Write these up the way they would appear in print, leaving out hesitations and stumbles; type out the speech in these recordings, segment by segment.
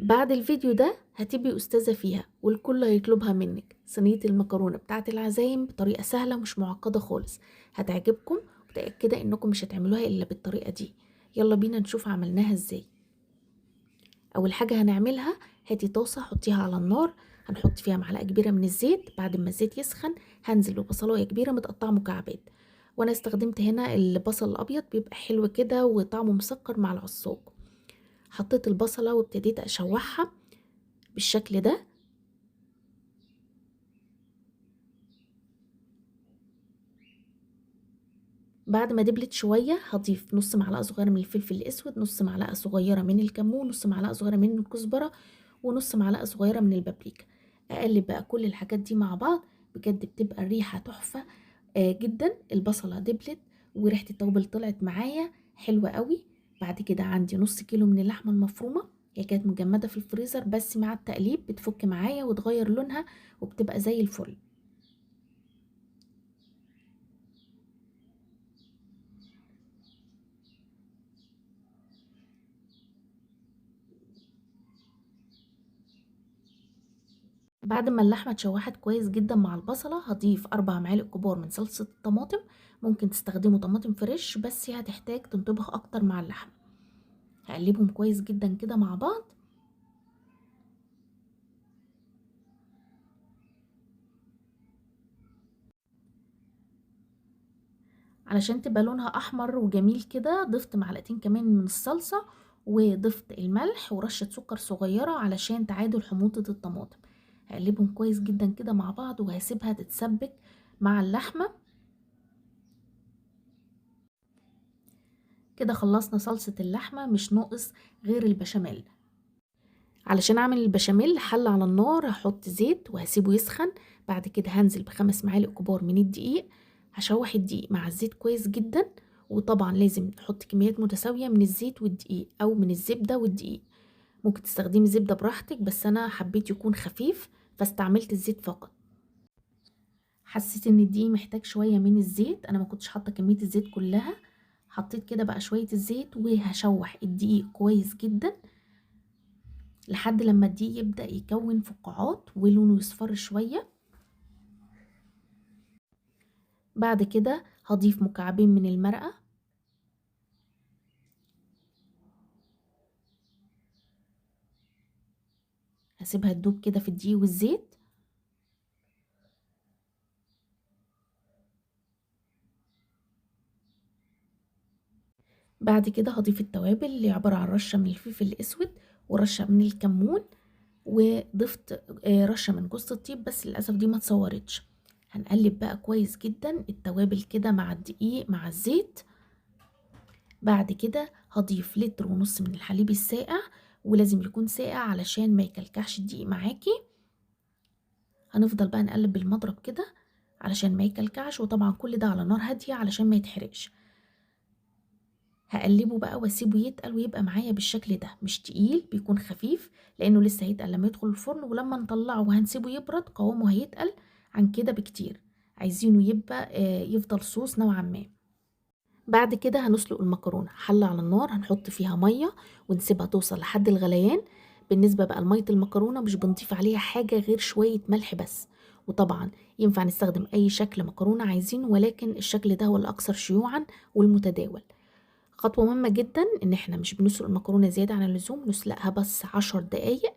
بعد الفيديو ده هتبقي أستاذة فيها والكل هيطلبها منك. صينية المكرونة بتاعت العزايم بطريقة سهلة مش معقدة خالص، هتعجبكم. متأكدة انكم مش هتعملوها الا بالطريقة دي. يلا بينا نشوف عملناها ازاي. اول حاجة هنعملها، هاتي طاسة حطيها على النار، هنحط فيها معلقة كبيرة من الزيت. بعد ما الزيت يسخن هنزل ببصلاية كبيرة متقطعة مكعبات. وانا استخدمت هنا البصل الابيض، بيبقى حلو كده وطعمه مسكر مع العصاج. حطيت البصلة وابتديت اشوحها بالشكل ده. بعد ما دبلت شوية هضيف نص معلقة صغيرة من الفلفل الأسود، نص معلقة صغيرة من الكمون، نص معلقة صغيرة من الكزبرة، ونص معلقة صغيرة من البابريكا. أقلب بقى كل الحاجات دي مع بعض، بجد بتبقى الريحة تحفة جدا. البصلة دبلت وريحة التوابل طلعت معايا حلوة قوي. بعد كده عندي نص كيلو من اللحمة المفرومة، هي كانت مجمدة في الفريزر بس مع التقليب بتفك معايا وتغير لونها وبتبقى زي الفل. بعد ما اللحمة اتشوحت كويس جدا مع البصلة هضيف 4 معالق كبار من صلصة الطماطم. ممكن تستخدموا طماطم فريش بس هي هتحتاج تنطبخ اكتر مع اللحمة. هقلبهم كويس جدا كده مع بعض. علشان تبقى لونها احمر وجميل كده ضفت معلقتين كمان من الصلصة، وضفت الملح ورشة سكر صغيرة علشان تعادل حموضة الطماطم. هقلبهم كويس جدا كده مع بعض وهسيبها تتسبك مع اللحمة. كده خلصنا صلصة اللحمة، مش ناقص غير البشاميل. علشان اعمل البشاميل حلة على النار، هحط زيت وهسيبه يسخن. بعد كده هنزل ب5 معالق كبار من الدقيق. هشوح الدقيق مع الزيت كويس جدا، وطبعا لازم نحط كميات متساوية من الزيت والدقيق او من الزبدة والدقيق. ممكن تستخدمي زبدة براحتك بس انا حبيت يكون خفيف فاستعملت الزيت فقط. حسيت ان الدقيق محتاج شوية من الزيت، انا ما كنتش حاطة كمية الزيت كلها. حطيت كده بقى شوية الزيت وهشوح الدقيق كويس جدا لحد لما الدقيق يبدأ يكون فقاعات ولونه يصفر شوية. بعد كده هضيف مكعبين من المرقة. هسيبها تدوب كده في الدقيق والزيت. بعد كده هضيف التوابل اللي عبارة عن رشة من الفلفل الأسود ورشة من الكمون، وضفت رشة من جوز الطيب بس للأسف دي ما اتصورتش. هنقلب بقى كويس جدا التوابل كده مع الدقيق مع الزيت. بعد كده هضيف 1.5 لتر من الحليب الساقع، ولازم يكون ساقع علشان ما يكلكعش الدقيق معاكي. هنفضل بقى نقلب بالمضرب كده علشان ما يكلكعش، وطبعا كل ده على نار هادية علشان ما يتحرقش. هقلبه بقى واسيبه يتقل ويبقى معايا بالشكل ده، مش تقيل بيكون خفيف لانه لسه هيتقل لما يدخل الفرن، ولما نطلعه وهنسيبه يبرد قوامه هيتقل عن كده بكتير. عايزينه يبقى يفضل صوص نوعا ما. بعد كده هنسلق المكرونة. حلة على النار هنحط فيها مية ونسيبها توصل لحد الغليان. بالنسبة بقى لمية المكرونة مش بنضيف عليها حاجة غير شوية ملح بس. وطبعا ينفع نستخدم اي شكل مكرونة عايزينه، ولكن الشكل ده هو الاكثر شيوعا والمتداول. خطوة مهمة جدا ان احنا مش بنسلق المكرونة زيادة عن اللزوم، نسلقها بس 10 دقايق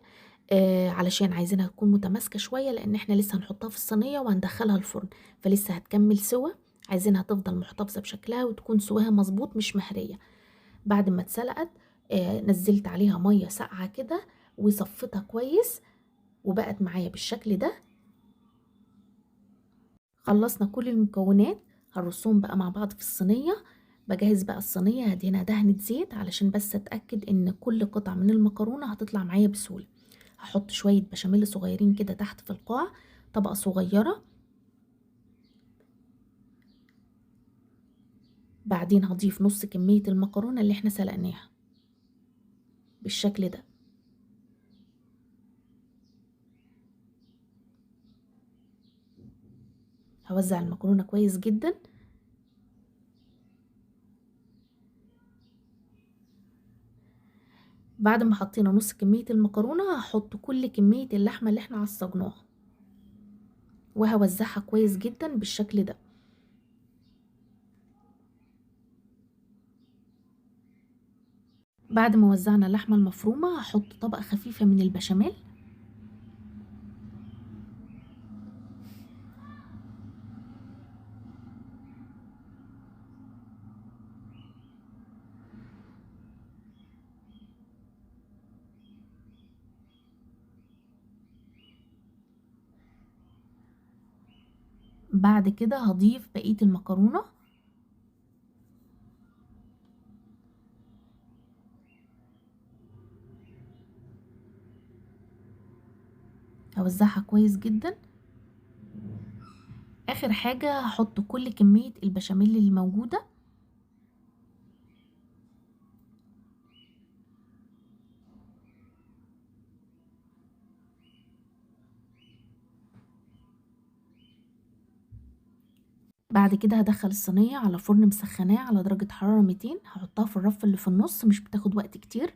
علشان عايزينها تكون متماسكة شوية، لان احنا لسه هنحطها في الصينية وهندخلها الفرن فلسه هتكمل سوا. عايزينها تفضل محتفظة بشكلها وتكون سواها مظبوط مش مهرية. بعد ما اتسلقت نزلت عليها مية ساقعة كده وصفتها كويس وبقت معايا بالشكل ده. خلصنا كل المكونات، هنرصهم بقى مع بعض في الصينية. بجهز بقى الصينية هدهنها دهنة زيت علشان بس اتأكد ان كل قطعة من المكرونة هتطلع معايا بسهولة. هحط شوية بشاميل صغيرين كده تحت في القاع، طبقة صغيرة. بعدين هضيف نص كمية المكرونة اللي احنا سلقناها بالشكل ده. هوزع المكرونة كويس جدا. بعد ما حطينا نص كمية المكرونة هحط كل كمية اللحمة اللي احنا عصجناها وهوزعها كويس جدا بالشكل ده. بعد ما وزعنا اللحمة المفرومة هحط طبقة خفيفة من البشاميل، بعد كده هضيف بقية المكرونة، هوزعها كويس جدا. اخر حاجة هحط كل كمية البشاميل اللي موجودة، بعد كده هدخل الصينية على فرن مسخناه على درجة حرارة 200، هحطها في الرف اللي في النص، مش بتاخد وقت كتير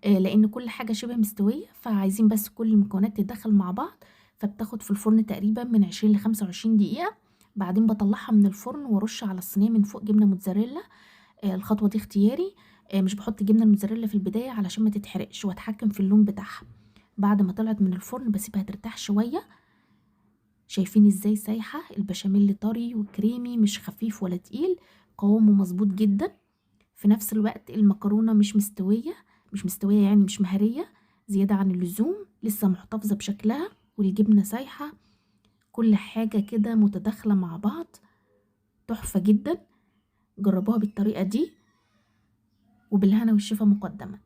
لان كل حاجة شبه مستوية، فعايزين بس كل المكونات تتدخل مع بعض، فبتاخد في الفرن تقريبا من 20 ل25 دقيقة. بعدين بطلعها من الفرن وارش على الصينية من فوق جبنة موتزاريلا. الخطوة دي اختياري، مش بحط جبنة الموتزاريلا في البداية علشان ما تتحرقش واتحكم في اللون بتاعها. بعد ما طلعت من الفرن بسيبها ترتاح شوية. شايفين ازاي سايحة البشاميل، طري وكريمي، مش خفيف ولا تقيل، قوامه مظبوط جدا. في نفس الوقت المكرونة مش مستوية يعني مش مهرية زيادة عن اللزوم، لسه محتفظة بشكلها، والجبنة سايحة، كل حاجة كده متداخلة مع بعض، تحفة جدا. جربوها بالطريقة دي وبالهنا والشفا مقدما.